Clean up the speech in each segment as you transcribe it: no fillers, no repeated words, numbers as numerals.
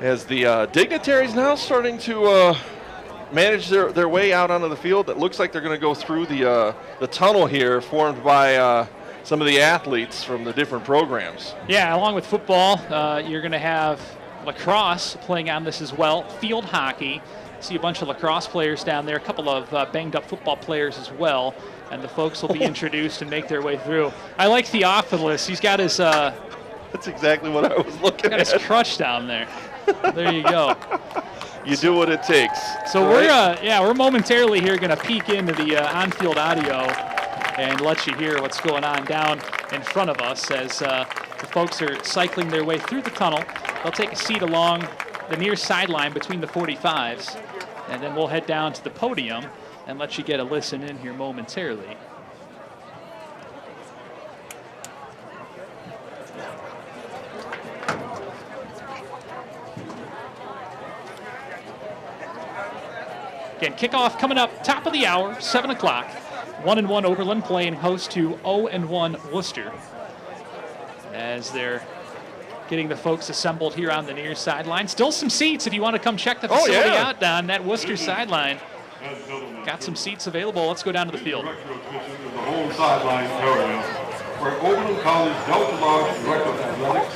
as the dignitaries now starting to manage their way out onto the field. It looks like they're going to go through the tunnel here formed by some of the athletes from the different programs. Yeah, along with football, you're going to have lacrosse playing on this as well, field hockey. See a bunch of lacrosse players down there, a couple of banged-up football players as well, and the folks will be introduced and make their way through. I like Theophilus. He's got his... That's exactly what I was looking at. Got his crutch down there. There you go. You do what it takes. So we're momentarily here going to peek into the on-field audio and let you hear what's going on down in front of us as the folks are cycling their way through the tunnel. They'll take a seat along the near sideline between the 45s, and then we'll head down to the podium and let you get a listen in here momentarily. Again, kickoff coming up top of the hour, 7 o'clock. 1-1 Oberlin playing host to 0-1 Worcester. As they're getting the folks assembled here on the near sideline. Still some seats if you want to come check the facility out down that Worcester sideline. Got some seats available. Let's go down to the field. The whole sideline area where Oberlin College Delta Lodge Director of Athletics,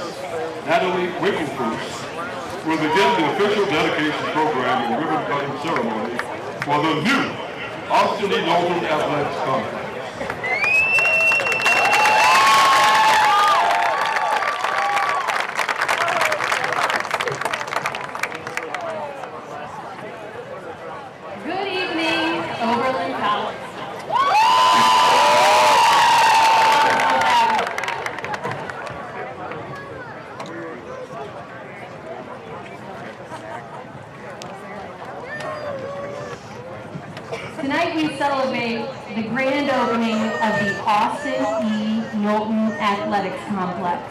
Natalie Winklefuss, will begin the official dedication program and ribbon cutting ceremony for the new Knowlton Athletics Complex. Good evening, Oberlin College. Tonight we celebrate the grand opening of the Knowlton Athletics Complex.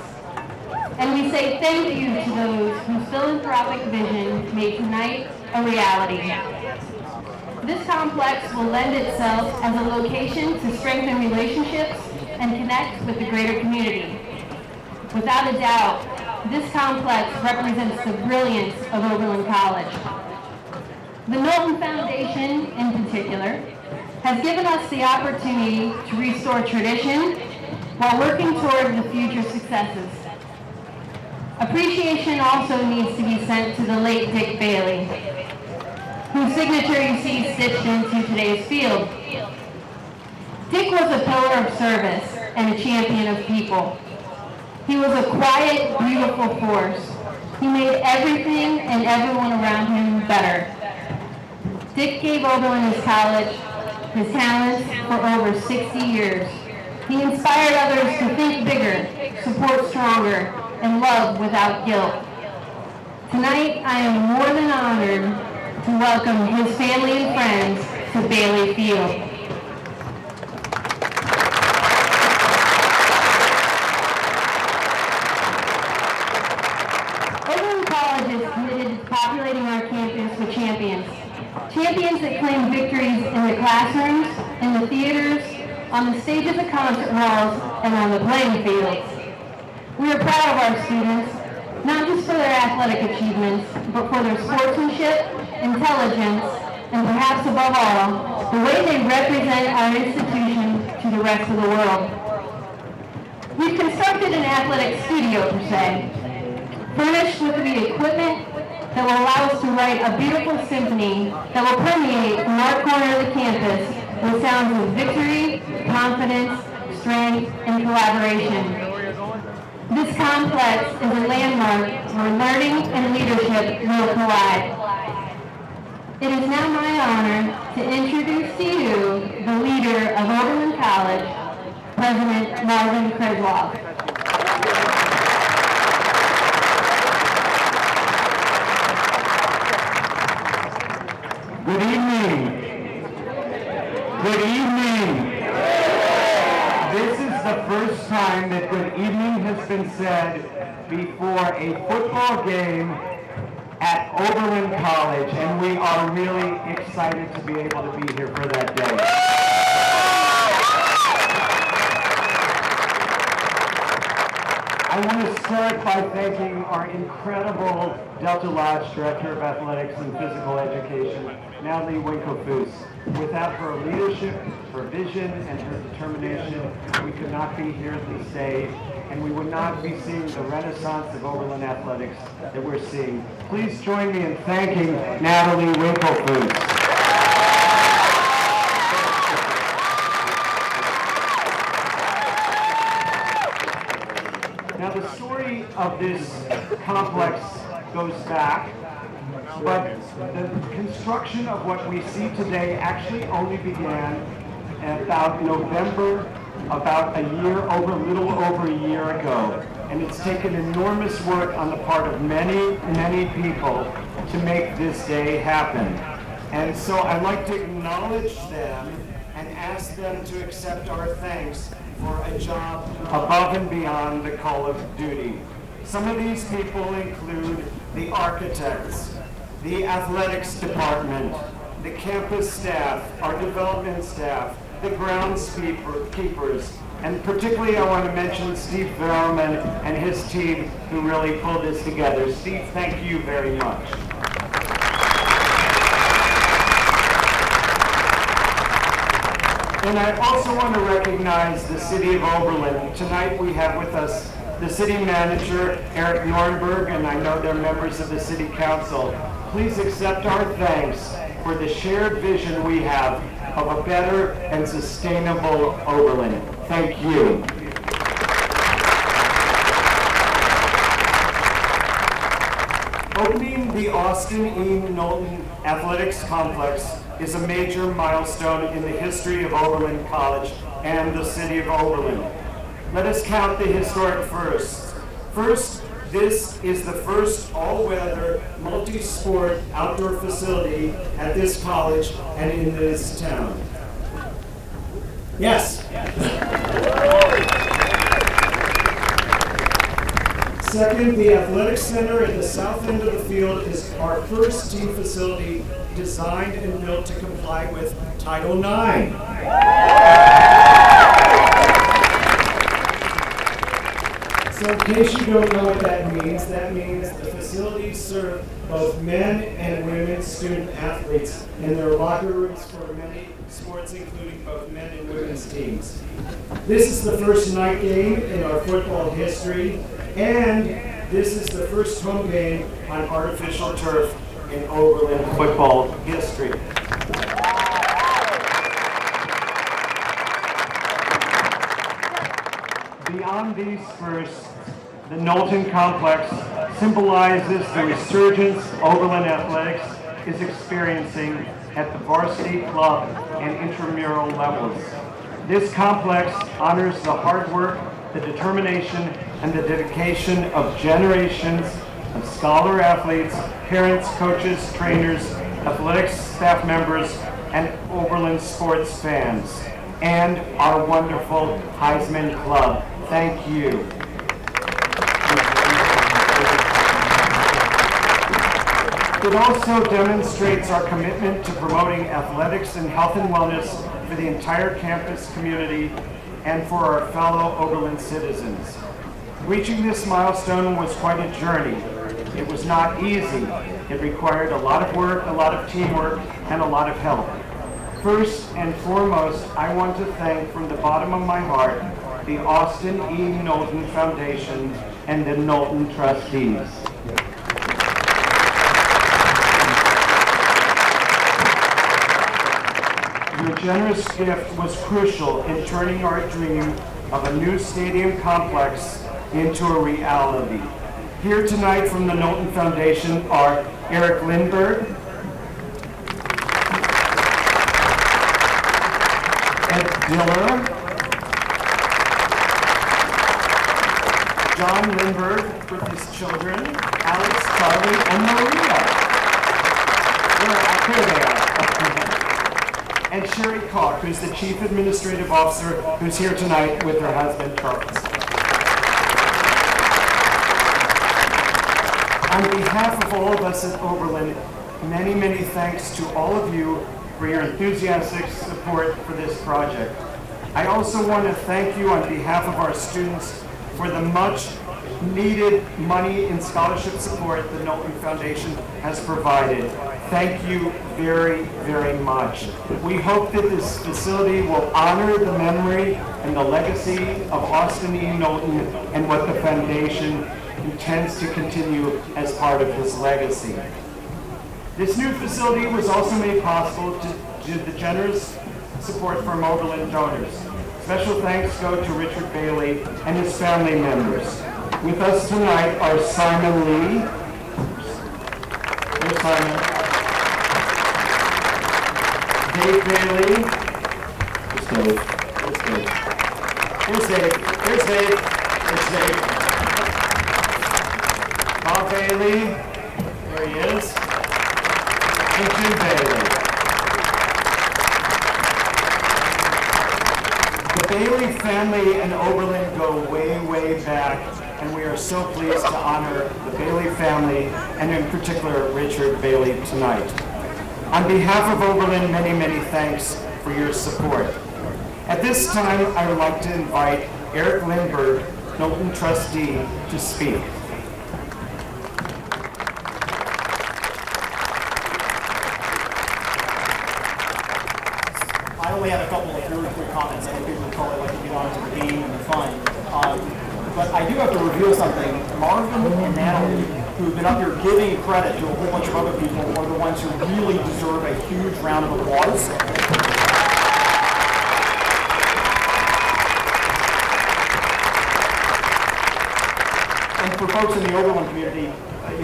And we say thank you to those whose philanthropic vision made tonight a reality. This complex will lend itself as a location to strengthen relationships and connect with the greater community. Without a doubt, this complex represents the brilliance of Oberlin College. The Knowlton Foundation, in particular, has given us the opportunity to restore tradition while working toward the future successes. Appreciation also needs to be sent to the late Dick Bailey, whose signature you see stitched into today's field. Dick was a pillar of service and a champion of people. He was a quiet, beautiful force. He made everything and everyone around him better. Dick gave Oberlin his college, his talents for over 60 years. He inspired others to think bigger, support stronger, and love without guilt. Tonight, I am more than honored to welcome his family and friends to Bailey Field. Oberlin College is committed to populating our campus with champions. Champions that claim victories in the classrooms, in the theaters, on the stages of concert halls, and on the playing fields. We are proud of our students, not just for their athletic achievements, but for their sportsmanship, intelligence, and perhaps above all, the way they represent our institution to the rest of the world. We've constructed an athletic studio, per se, furnished with the equipment that will allow us to write a beautiful symphony that will permeate from our corner of the campus with sounds of victory, confidence, strength, and collaboration. This complex is a landmark where learning and leadership will collide. It is now my honor to introduce to you the leader of Oberlin College, President Marvin Kresloff. Good evening. Good evening. This is the first time that good evening has been said before a football game at Oberlin College, and we are really excited to be able to be here for that day. I I want to start by thanking our incredible Delta Lodge Director of Athletics and Physical Education, Natalie Winklefoos. Without her leadership, her vision, and her determination, we could not be here this day, and we would not be seeing the renaissance of Oberlin athletics that we're seeing. Please join me in thanking Natalie Winklefoos. Now the story of this complex goes back, but the construction of what we see today actually only began about November, about a little over a year ago. And it's taken enormous work on the part of many, many people to make this day happen. And so I'd like to acknowledge them and ask them to accept our thanks for a job above and beyond the call of duty. Some of these people include the architects, the athletics department, the campus staff, our development staff, the groundskeepers, and particularly I want to mention Steve Verman and his team who really pulled this together. Steve, thank you very much. And I also want to recognize the City of Oberlin. Tonight we have with us the City Manager, Eric Nornberg, and I know they're members of the City Council. Please accept our thanks for the shared vision we have of a better and sustainable Oberlin. Thank you. Opening the Austin E. Knowlton Athletics Complex is a major milestone in the history of Oberlin College and the city of Oberlin. Let us count the historic firsts. First, this is the first all-weather, multi-sport outdoor facility at this college and in this town. Yes. Second, the Athletics Center at the south end of the field is our first team facility designed and built to comply with Title IX. So in case you don't know what that means the facilities serve both men and women student athletes in their locker rooms for many sports, including both men and women's teams. This is the first night game in our football history, and this is the first home game on artificial turf in Oberlin football history. Beyond these firsts, the Knowlton Complex symbolizes the resurgence Oberlin Athletics is experiencing at the varsity club and intramural levels. This complex honors the hard work, the determination, and the dedication of generations of scholar athletes, parents, coaches, trainers, athletics staff members, and Oberlin sports fans, and our wonderful Heisman Club. Thank you. It also demonstrates our commitment to promoting athletics and health and wellness for the entire campus community and for our fellow Oberlin citizens. Reaching this milestone was quite a journey. It was not easy. It required a lot of work, a lot of teamwork, and a lot of help. First and foremost, I want to thank from the bottom of my heart the Austin E. Knowlton Foundation and the Knowlton trustees. Your generous gift was crucial in turning our dream of a new stadium complex into a reality. Here tonight from the Knowlton Foundation are Eric Lindberg, Ed Diller, John Lindberg with his children, Alex, Charlie, and Maria. Here they are. And Sherry Koch, who's the Chief Administrative Officer, who's here tonight with her husband, Charles. On behalf of all of us at Oberlin, many, many thanks to all of you for your enthusiastic support for this project. I also want to thank you on behalf of our students for the much needed money and scholarship support the Knowlton Foundation has provided. Thank you very, very much. We hope that this facility will honor the memory and the legacy of Austin E. Knowlton and what the foundation intends to continue as part of his legacy. This new facility was also made possible due to the generous support from Oberlin donors. Special thanks go to Richard Bailey and his family members. With us tonight are Simon Lee. There's Simon. Dave Bailey. There's Dave. There's Dave. Here's Dave. Here's Dave. Here's Dave. Bob Bailey. There he is. And Jim Bailey. The Bailey family and Oberlin go way, way back, and we are so pleased to honor the Bailey family, and in particular, Richard Bailey tonight. On behalf of Oberlin, many, many thanks for your support. At this time, I would like to invite Eric Lindbergh, Knowlton trustee, to speak. I only have a couple of really quick comments. I think people would probably like to get on to the game and the fun. But I do have to reveal something. Marvin and Natalie, who've been up here giving credit to a whole bunch of other people, are the ones who really deserve a huge round of applause. And for folks in the Oberlin community,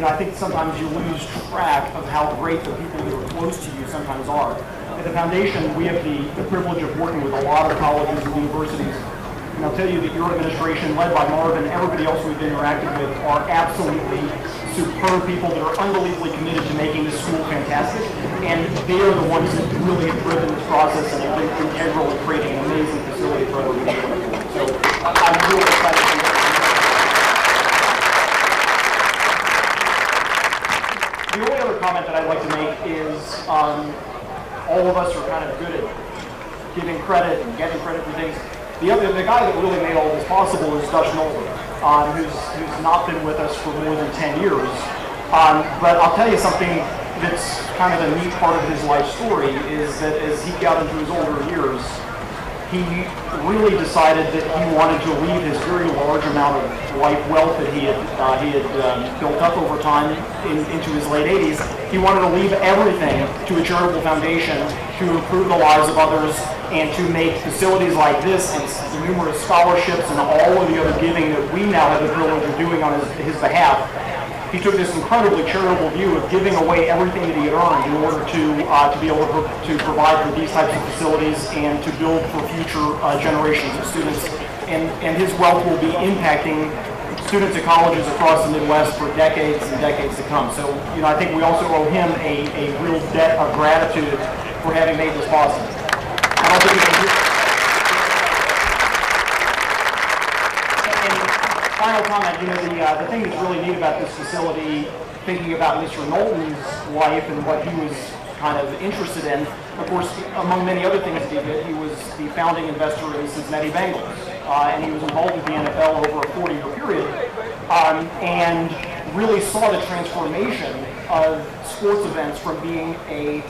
I think sometimes you lose track of how great the people who are close to you sometimes are. At the foundation, we have the privilege of working with a lot of colleges and universities. And I'll tell you that your administration, led by Marvin, and everybody else we've interacted with, are absolutely superb people that are unbelievably committed to making this school fantastic. And they are the ones that really have driven this process and have been integral in creating an amazing facility for everybody. So I'm really excited to see The only other comment that I'd like to make is all of us are kind of good at giving credit and getting credit for things. The guy that really made all this possible is Dutch Knowlton, who's not been with us for more than 10 years. But I'll tell you something that's kind of a neat part of his life story is that as he got into his older years, he really decided that he wanted to leave his very large amount of life wealth that he had built up over time into his late 80s. He wanted to leave everything to a charitable foundation to improve the lives of others and to make facilities like this and the numerous scholarships and all of the other giving that we now have the privilege of doing on his behalf. He took this incredibly charitable view of giving away everything that he had earned in order to be able to provide for these types of facilities and to build for future generations of students. And his wealth will be impacting students at colleges across the Midwest for decades and decades to come. So, I think we also owe him a real debt of gratitude for having made this possible. I don't think final comment, the thing that's really neat about this facility, thinking about Mr. Knowlton's life and what he was kind of interested in, of course, among many other things that he did, he was the founding investor in the Cincinnati Bengals, and he was involved with the NFL over a 40-year period, and really saw the transformation of sports events from being an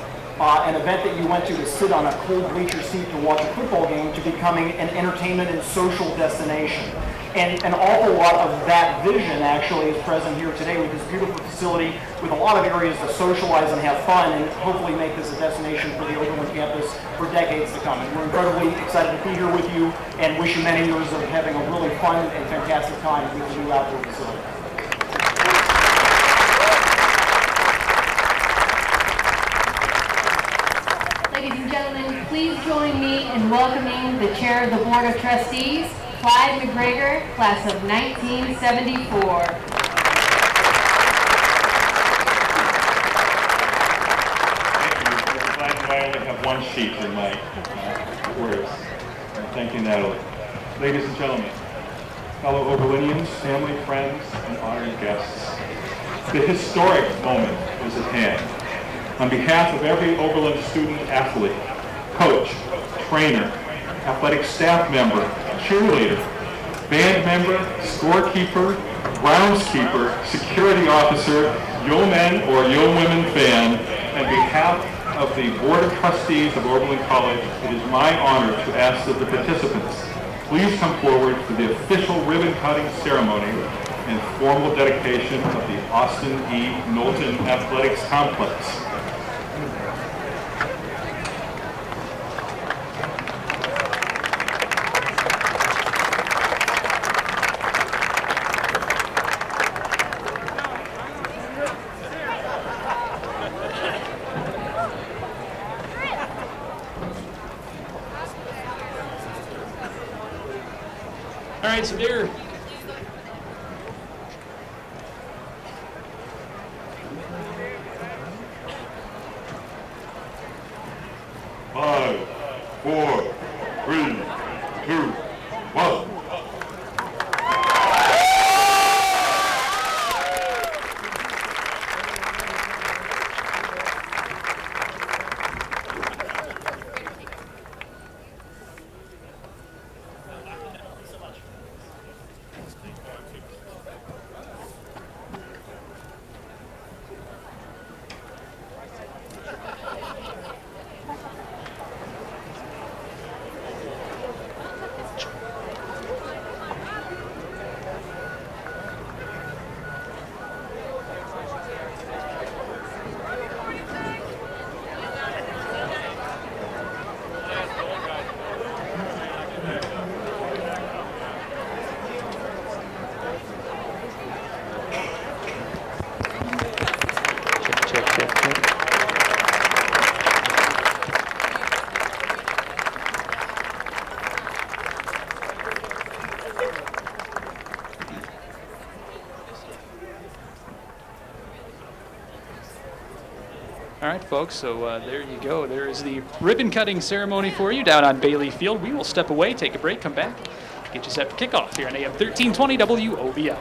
event that you went to sit on a cold bleacher seat to watch a football game to becoming an entertainment and social destination. And an awful lot of that vision actually is present here today with this beautiful facility with a lot of areas to socialize and have fun and hopefully make this a destination for the Oberlin campus for decades to come. And we're incredibly excited to be here with you and wish you many years of having a really fun and fantastic time with the new outdoor facility. Ladies and gentlemen, please join me in welcoming the Chair of the Board of Trustees, Clyde McGregor, class of 1974. Thank you. I only have one sheet in my words. Thank you, Natalie. Ladies and gentlemen, fellow Oberlinians, family, friends, and honored guests, the historic moment is at hand. On behalf of every Oberlin student athlete, coach, trainer, athletic staff member, cheerleader, band member, scorekeeper, groundskeeper, security officer, yeoman or yeowomen fan, on behalf of the Board of Trustees of Oberlin College, it is my honor to ask that the participants please come forward for the official ribbon cutting ceremony and formal dedication of the Austin E. Knowlton Athletics Complex. All right, so there. Five, 4, 3, 2, 1. Check. All right, folks, so there you go. There is the ribbon cutting ceremony for you down on Bailey Field. We will step away, take a break, come back, get you set for kickoff here on AM 1320 WOBL.